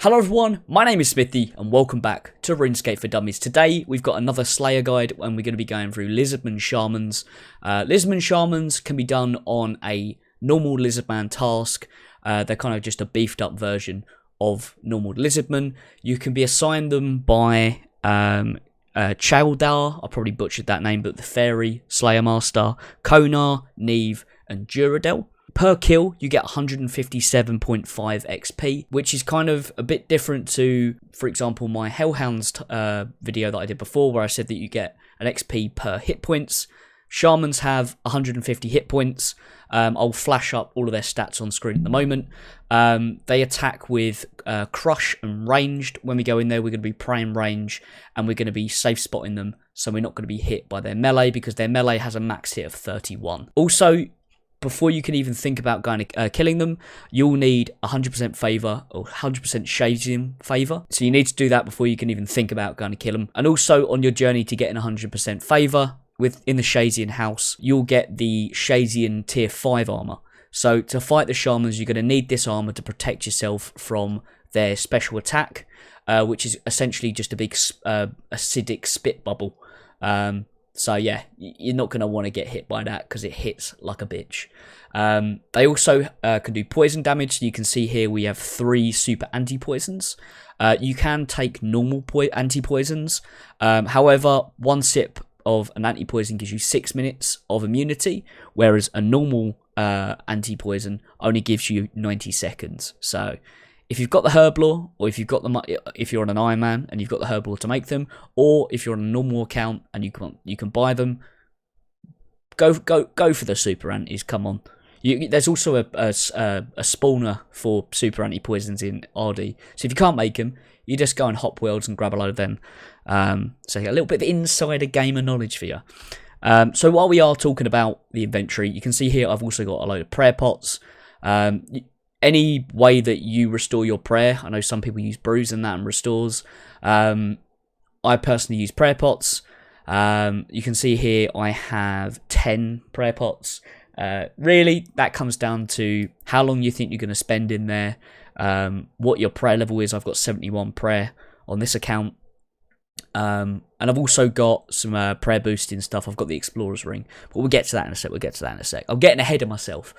Hello everyone, my name is Smithy and welcome back to RuneScape for Dummies. Today we've got another Slayer guide and we're going to be going through Lizardman Shamans. Lizardman Shamans can be done on a normal Lizardman task. They're kind of just a beefed up version of normal Lizardman. You can be assigned them by Chaldar, I probably butchered that name, but the Fairy, Slayer Master, Konar, Neve and Duradel. Per kill, you get 157.5 XP, which is kind of a bit different to, for example, my Hellhounds video that I did before, where I said that you get an XP per hit points. Shamans have 150 hit points. I'll flash up all of their stats on screen at the moment. They attack with Crush and Ranged. When we go in there, we're going to be praying range, and we're going to be safe spotting them, so we're not going to be hit by their melee, because their melee has a max hit of 31. Also, before you can even think about going killing them, you'll need 100% favour or 100% Shadian favour. So you need to do that before you can even think about going to kill them. And also on your journey to getting 100% favour within the Shadian house, you'll get the Shadian tier 5 armour. So to fight the Shamans, you're going to need this armour to protect yourself from their special attack, which is essentially just a big acidic spit bubble. So yeah, you're not going to want to get hit by that because it hits like a bitch. They also can do poison damage. So you can see here we have 3 super anti-poisons. You can take normal anti-poisons. However, 1 sip of an anti-poison gives you 6 minutes of immunity, whereas a normal anti-poison only gives you 90 seconds. So if you've got the Herblore, or if you're on an Iron Man and you've got the Herblore to make them, or if you're on a normal account and you can buy them, go for the super antis. Come on. There's also a spawner for super anti poisons in RD. So if you can't make them, you just go on Hop Worlds and grab a load of them. So a little bit of insider gamer knowledge for you. So while we are talking about the inventory, you can see here I've also got a load of prayer pots. Any way that you restore your prayer, I know some people use brews and that and restores. I personally use prayer pots. You can see here I have 10 prayer pots. Really, that comes down to how long you think you're going to spend in there, what your prayer level is. I've got 71 prayer on this account. And I've also got some prayer boosting stuff. I've got the Explorer's Ring, but we'll get to that in a sec. I'm getting ahead of myself.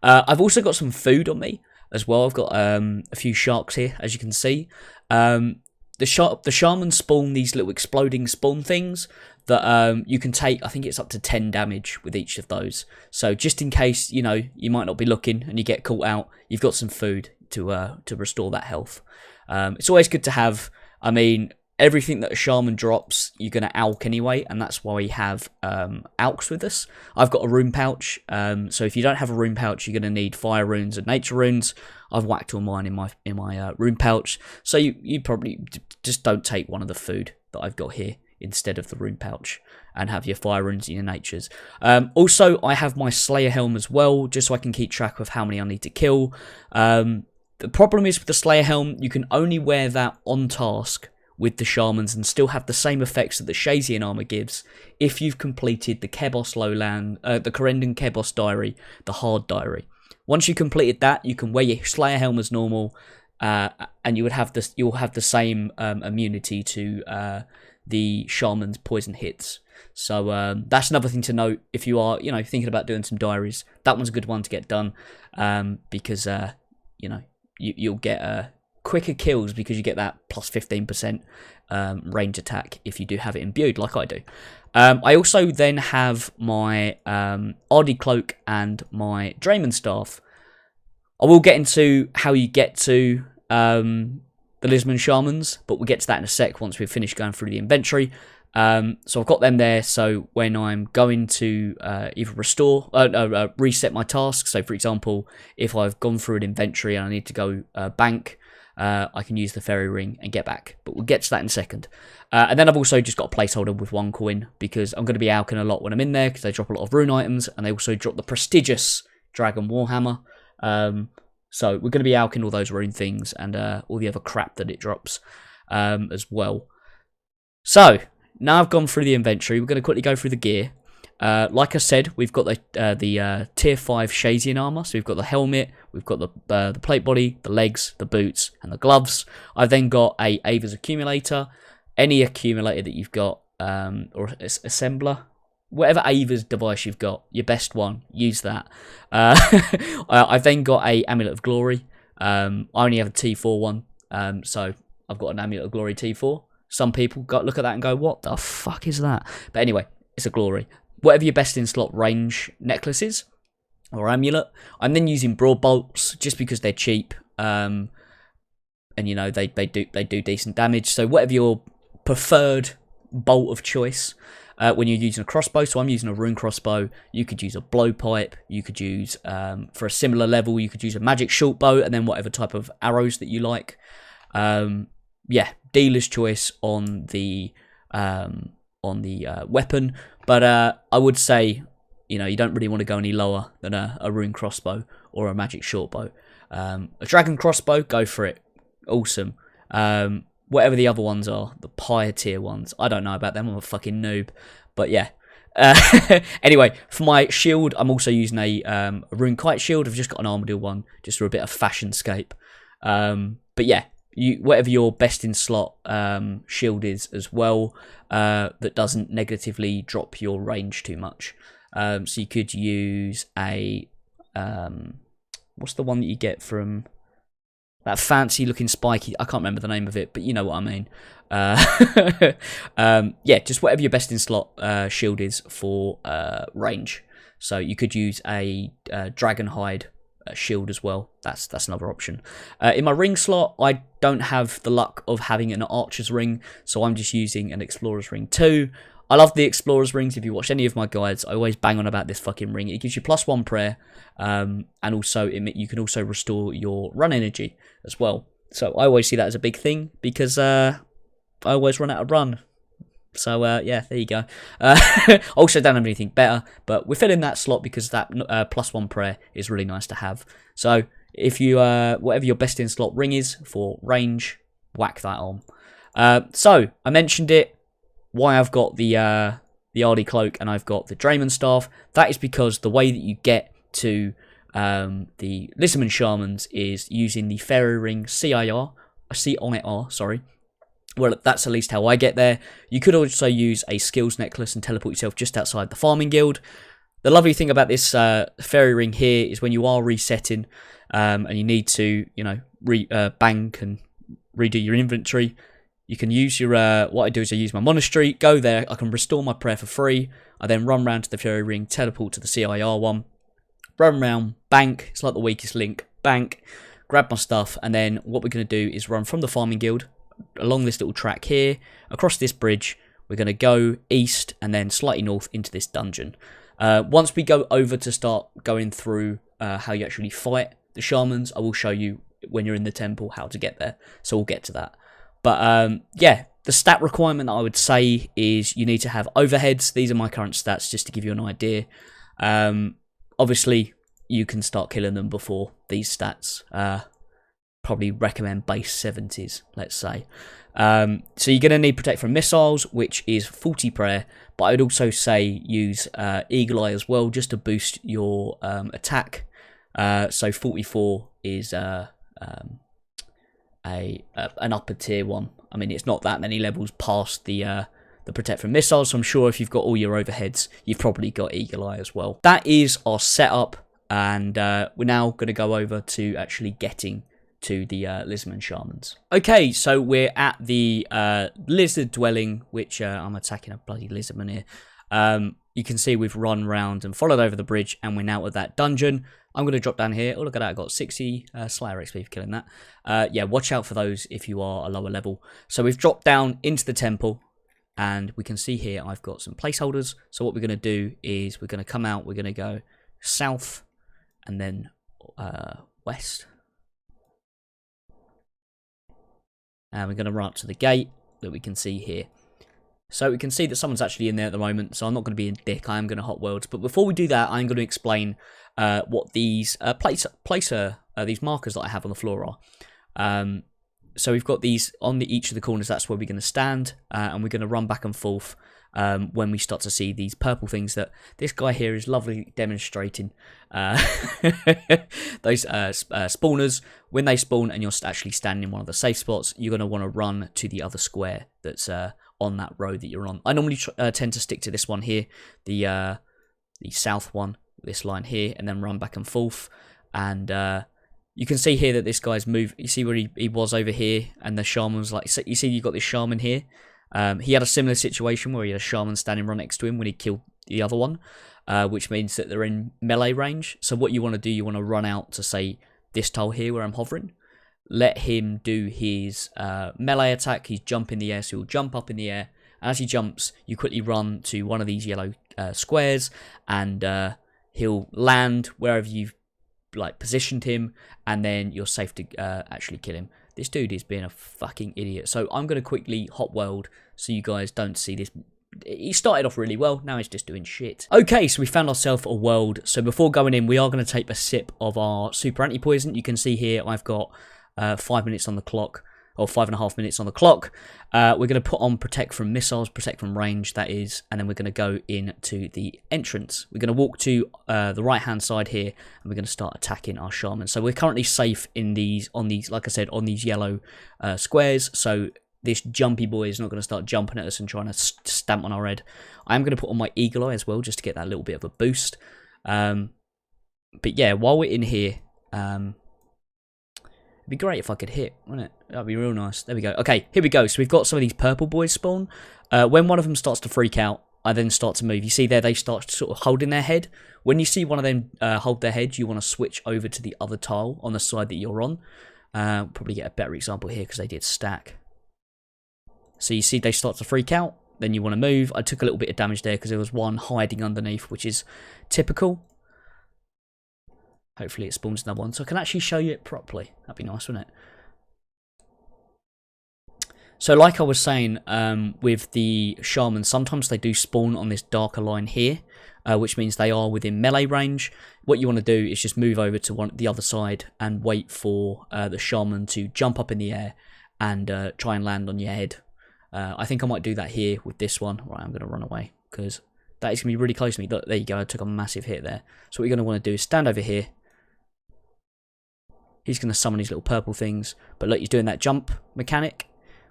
I've also got some food on me as well. I've got a few sharks here, as you can see. The Shaman spawn these little exploding spawn things that you can take. I think it's up to 10 damage with each of those. So just in case, you might not be looking and you get caught out, you've got some food to restore that health. It's always good to have. I mean, everything that a shaman drops, you're going to alch anyway, and that's why we have alchs with us. I've got a rune pouch, so if you don't have a rune pouch, you're going to need fire runes and nature runes. I've whacked all mine in my rune pouch, so you probably just don't take one of the food that I've got here instead of the rune pouch, and have your fire runes and your natures. Also, I have my Slayer helm as well, just so I can keep track of how many I need to kill. The problem is with the Slayer helm, you can only wear that on task with the Shamans and still have the same effects that the Shadian armor gives if you've completed the Kebos Lowland, the Corendon Kebos Diary, the Hard Diary. Once you completed that, you can wear your Slayer helm as normal, and you'll have the same immunity to the Shaman's poison hits. So that's another thing to note if you are, thinking about doing some diaries. That one's a good one to get done, because you'll get quicker kills because you get that plus 15% range attack if you do have it imbued like I do. I also then have my RD Cloak and my Drayman Staff. I will get into how you get to the Lizardman Shamans, but we'll get to that in a sec once we've finished going through the inventory. So I've got them there, so when I'm going to either reset my tasks, so for example, if I've gone through an inventory and I need to go bank, I can use the fairy ring and get back, but we'll get to that in a second. And then I've also just got a placeholder with 1 coin, because I'm going to be alching a lot when I'm in there, because they drop a lot of rune items, and they also drop the prestigious Dragon Warhammer. So we're going to be alching all those rune things, and all the other crap that it drops as well. So now I've gone through the inventory, we're going to quickly go through the gear. Like I said, we've got the tier 5 Shazian armor. So we've got the helmet, we've got the plate body, the legs, the boots, and the gloves. I've then got a Ava's accumulator. Any accumulator that you've got, or assembler, whatever Ava's device you've got, your best one, use that. I've then got a Amulet of Glory. I only have a T4 one, so I've got an Amulet of Glory T4. Some people look at that and go, what the fuck is that? But anyway, it's a glory. Whatever your best in slot range necklace is, or amulet. I'm then using broad bolts just because they're cheap, and you know they do decent damage. So whatever your preferred bolt of choice, when you're using a crossbow. So I'm using a rune crossbow. You could use a blowpipe. You could use for a similar level. You could use a magic short bow, and then whatever type of arrows that you like. Yeah, dealer's choice on the weapon, but I would say, you know, you don't really want to go any lower than a rune crossbow or a magic short bow. A dragon crossbow, go for it, awesome. Whatever the other ones are, the higher tier ones, I don't know about them, I'm a fucking noob, but yeah. Anyway, for my shield, I'm also using a rune kite shield. I've just got an Armadillo one, just for a bit of fashion-scape. But yeah, whatever your best in slot shield is as well, that doesn't negatively drop your range too much. So you could use a what's the one that you get from that fancy looking spiky, I can't remember the name of it, but you know what I mean. Yeah, just whatever your best in slot shield is for range. So you could use a dragon hide shield as well. That's another option. In my ring slot, I don't have the luck of having an archer's ring, so I'm just using an explorer's ring too. I love the explorer's rings. If you watch any of my guides, I always bang on about this fucking ring. It gives you +1 prayer, and also you can also restore your run energy as well. So I always see that as a big thing because I always run out of run. So yeah, there you go. Also don't have anything better, but we're filling that slot because that +1 prayer is really nice to have. So if you whatever your best in slot ring is for range, whack that on. So I mentioned it. Why I've got the Ardy cloak and I've got the Drayman staff. That is because the way that you get to the Lizardman Shamans is using the fairy ring CIR, sorry. Well, that's at least how I get there. You could also use a skills necklace and teleport yourself just outside the farming guild. The lovely thing about this fairy ring here is when you are resetting and you need to, you know, bank and redo your inventory, you can use your, what I do is I use my monastery, go there, I can restore my prayer for free, I then run round to the fairy ring, teleport to the CIR one, run round, bank, it's like the weakest link, bank, grab my stuff, and then what we're going to do is run from the farming guild, along this little track here, across this bridge, we're going to go east and then slightly north into this dungeon. Once we go over to start going through how you actually fight the shamans, I will show you when you're in the temple how to get there, so we'll get to that. But yeah, the stat requirement I would say is you need to have overheads. These are my current stats just to give you an idea. Obviously, you can start killing them before these stats. Probably recommend base 70s, let's say. So you're going to need protect from missiles, which is 40 prayer. But I would also say use Eagle Eye as well, just to boost your attack. So 44 is an upper tier one. I mean, it's not that many levels past the protect from missiles, so I'm sure if you've got all your overheads, you've probably got Eagle Eye as well. That is our setup, and we're now going to go over to actually getting to the Lizardman Shamans. Okay, so we're at the lizard dwelling, which I'm attacking a bloody lizardman here. You can see we've run round and followed over the bridge, and we're now at that dungeon. I'm going to drop down here. Oh, look at that. I got 60 Slayer XP for killing that. Yeah, watch out for those if you are a lower level. So we've dropped down into the temple, and we can see here I've got some placeholders. So what we're going to do is we're going to come out. We're going to go south and then west. And we're going to run up to the gate that we can see here. So we can see that someone's actually in there at the moment, so I'm not going to be a dick, I am going to hot worlds. But before we do that, I'm going to explain what these these markers that I have on the floor are. So we've got these on each of the corners, that's where we're going to stand, and we're going to run back and forth when we start to see these purple things that this guy here is lovely demonstrating. Those spawners, when they spawn and you're actually standing in one of the safe spots, you're going to want to run to the other square that's on that road that you're on. I normally tend to stick to this one here, the south one, this line here, and then run back and forth. And you can see here that this guy's moved. You see where he was over here, and the shaman was like, so you see you've got this shaman here. He had a similar situation where he had a shaman standing right next to him when he killed the other one, which means that they're in melee range. So what you want to do, you want to run out to, say, this tile here where I'm hovering. Let him do his melee attack. He's jump in the air, so he'll jump up in the air. And as he jumps, you quickly run to one of these yellow squares, and he'll land wherever you've positioned him, and then you're safe to actually kill him. This dude is being a fucking idiot. So I'm going to quickly hot world so you guys don't see this. He started off really well, now he's just doing shit. Okay, so we found ourselves a world. So before going in, we are going to take a sip of our super anti-poison. You can see here I've got 5 minutes on the clock, or 5.5 minutes on the clock. We're going to put on protect from missiles, protect from range, that is, and then we're going to go into the entrance. We're going to walk to the right hand side here, and we're going to start attacking our shaman. So we're currently safe in these, like I said, on these yellow squares. So this jumpy boy is not going to start jumping at us and trying to stamp on our head. I am going to put on my eagle eye as well, just to get that little bit of a boost. But yeah, while we're in here, it'd be great if I could hit, wouldn't it? That'd be real nice. There we go. Okay, here we go. So we've got some of these purple boys spawn. When one of them starts to freak out, I then start to move. You see there, they start sort of holding their head. When you see one of them hold their head, you want to switch over to the other tile on the side that you're on. Probably get a better example here because they did stack. So you see they start to freak out. Then you want to move. I took a little bit of damage there because there was one hiding underneath, which is typical. Hopefully it spawns another one, so I can actually show you it properly. That'd be nice, wouldn't it? So like I was saying, with the shaman, sometimes they do spawn on this darker line here, which means they are within melee range. What you want to do is just move over to the other side and wait for the shaman to jump up in the air and try and land on your head. I think I might do that here with this one. Right, I'm going to run away because that is going to be really close to me. Look, there you go, I took a massive hit there. So what you're going to want to do is stand over here. He's going to summon these little purple things. But look, he's doing that jump mechanic.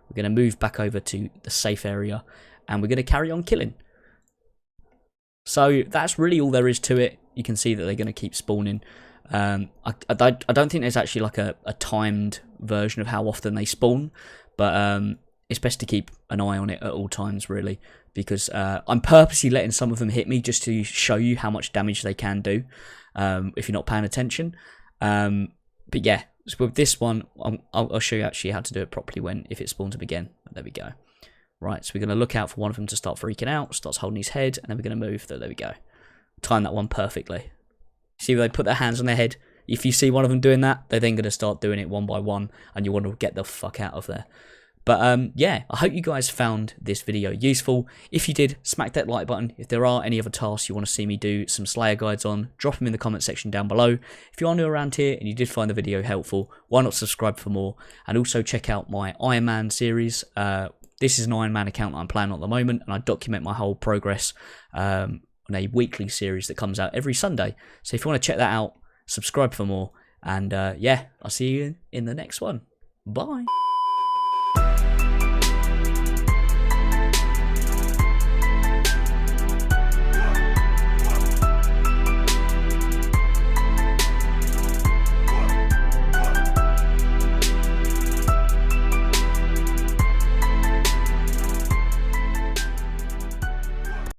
We're going to move back over to the safe area. And we're going to carry on killing. So that's really all there is to it. You can see that they're going to keep spawning. I don't think there's actually like a timed version of how often they spawn. But it's best to keep an eye on it at all times, really. Because I'm purposely letting some of them hit me just to show you how much damage they can do. If you're not paying attention. But yeah, so with this one, I'll show you actually how to do it properly if it spawns up again. There we go. Right, so we're going to look out for one of them to start freaking out, starts holding his head, and then we're going to move. There we go. Time that one perfectly. See where they put their hands on their head? If you see one of them doing that, they're then going to start doing it one by one, and you want to get the fuck out of there. But yeah, I hope you guys found this video useful. If you did, smack that like button. If there are any other tasks you want to see me do some Slayer guides on, drop them in the comment section down below. If you are new around here and you did find the video helpful, why not subscribe for more? And also check out my Iron Man series. This is an Iron Man account that I'm playing on at the moment, and I document my whole progress on a weekly series that comes out every Sunday. So if you want to check that out, subscribe for more. And yeah, I'll see you in the next one. Bye.